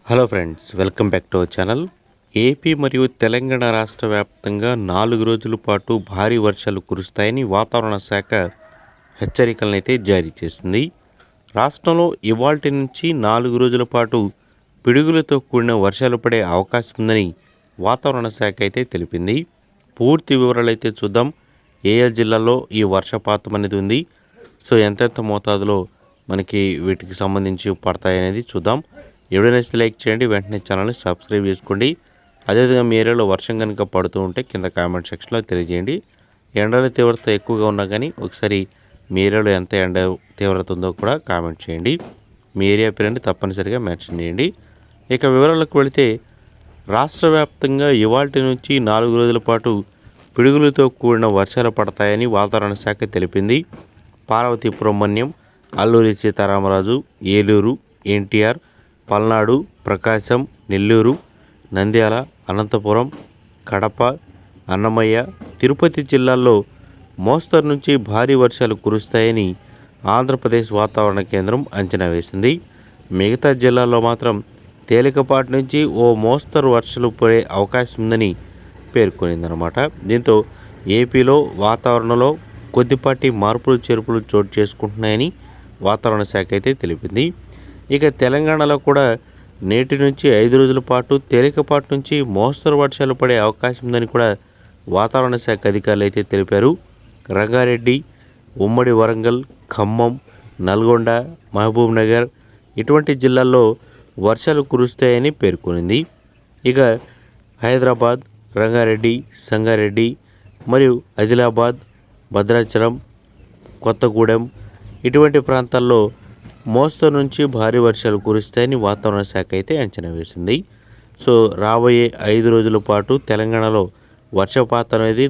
Hello friends, welcome back to our channel. AP మరియు తెలంగాణ రాష్ట్ర వ్యాప్తంగా 4 రోజుల పాటు భారీ వర్షాలు కురుస్తాయని వాతావరణ శాఖ హెచ్చరికలను అయితే జారీ చేస్తుంది. రాష్ట్రంలో ఇవాల్టి నుంచి 4 రోజుల పాటు పిడుగులతో కూడిన వర్షాలు పడే అవకాశం ఉందని వాతావరణ శాఖ అయితే తెలిపింది. పూర్తి వివరాలు అయితే చూద్దాం. ఏ జిల్లాలో ఈ వర్షపాతం అనేది ఉంది, సో ఎంతెంత మోతాదులో మనకి వీటికి సంబంధించి పడతాయి అనేది చూద్దాం. వీడియో నచ్చితే లైక్ చేయండి, వెంటనే ఛానల్ని సబ్స్క్రైబ్ చేసుకోండి. అదేవిధంగా మీ ఏరియాలో వర్షం కనుక పడుతూ ఉంటే కింద కామెంట్ సెక్షన్లో తెలియజేయండి. ఎండల తీవ్రత ఎక్కువగా ఉన్నా కానీ ఒకసారి మీ ఏరియాలో ఎంత ఎండ తీవ్రత ఉందో కూడా కామెంట్ చేయండి. మీ ఏరియా పేరుని తప్పనిసరిగా మెన్షన్ చేయండి. ఇక వివరాలకు వెళితే, రాష్ట్ర వ్యాప్తంగా ఇవాల్టి నుంచి 4 రోజుల పాటు పిడుగులతో కూడిన వర్షాలు పడతాయని వాతావరణ శాఖ తెలిపింది. పార్వతీపురం మన్యం, అల్లూరి సీతారామరాజు, ఏలూరు, ఎన్టీఆర్, పల్నాడు, ప్రకాశం, నెల్లూరు, నంద్యాల, అనంతపురం, కడప, అన్నమయ్య, తిరుపతి జిల్లాల్లో మోస్తరు నుంచి భారీ వర్షాలు కురుస్తాయని ఆంధ్రప్రదేశ్ వాతావరణ కేంద్రం అంచనా వేసింది. మిగతా జిల్లాల్లో మాత్రం తేలికపాటి నుంచి ఓ మోస్తరు వర్షాలు పడే అవకాశం ఉందని పేర్కొనిందనమాట. దీంతో ఏపీలో వాతావరణంలో కొద్దిపాటి మార్పులు చేర్పులు చోటు చేసుకుంటున్నాయని వాతావరణ శాఖ అయితే తెలిపింది. ఇక తెలంగాణలో కూడా నేటి నుంచి 5 రోజుల పాటు తేలికపాటి నుంచి మోస్తరు వర్షాలు పడే అవకాశం ఉందని కూడా వాతావరణ శాఖ అధికారులు అయితే తెలిపారు. రంగారెడ్డి, ఉమ్మడి వరంగల్, ఖమ్మం, నల్గొండ, మహబూబ్ నగర్ ఇటువంటి జిల్లాల్లో వర్షాలు కురుస్తాయని పేర్కొనింది. ఇక హైదరాబాద్, రంగారెడ్డి, సంగారెడ్డి మరియు ఆదిలాబాద్, భద్రాచలం, కొత్తగూడెం ఇటువంటి ప్రాంతాల్లో మోస్తరు నుంచి భారీ వర్షాలు కురుస్తాయని వాతావరణ శాఖ అయితే అంచనా వేసింది. సో రాబోయే 5 రోజుల పాటు తెలంగాణలో వర్షపాతం అనేది